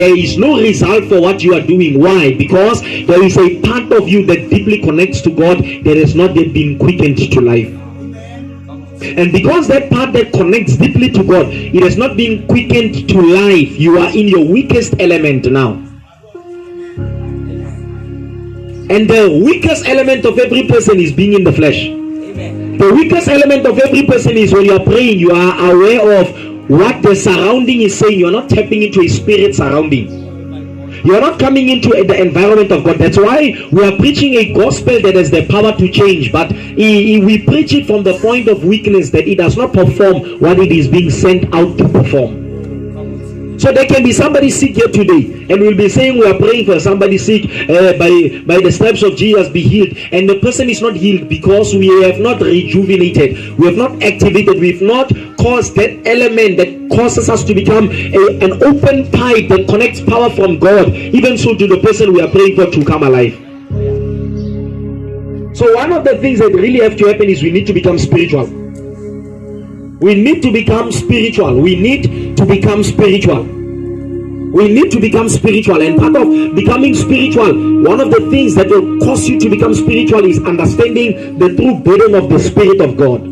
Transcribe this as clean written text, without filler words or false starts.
there is no result for what you are doing. Why? Because there is a part of you that deeply connects to God that has not yet been quickened to life. And because that part that connects deeply to God, it has not been quickened to life, you are in your weakest element now. And the weakest element of every person is being in the flesh. The weakest element of every person is when you are praying, you are aware of what the surrounding is saying. You are not tapping into a spirit surrounding. You are not coming into the environment of God. That's why we are preaching a gospel that has the power to change. But we preach it from the point of weakness, that it does not perform what it is being sent out to perform. So there can be somebody sick here today, and we'll be saying we are praying for somebody sick, by the stripes of Jesus be healed, and the person is not healed because we have not rejuvenated, we have not activated, we have not caused that element that causes us to become an open pipe that connects power from God, even so to the person we are praying for to come alive. So one of the things that really have to happen is we need to become spiritual. We need to become spiritual. We need to become spiritual. We need to become spiritual. And part of becoming spiritual, one of the things that will cause you to become spiritual is understanding the true burden of the Spirit of God.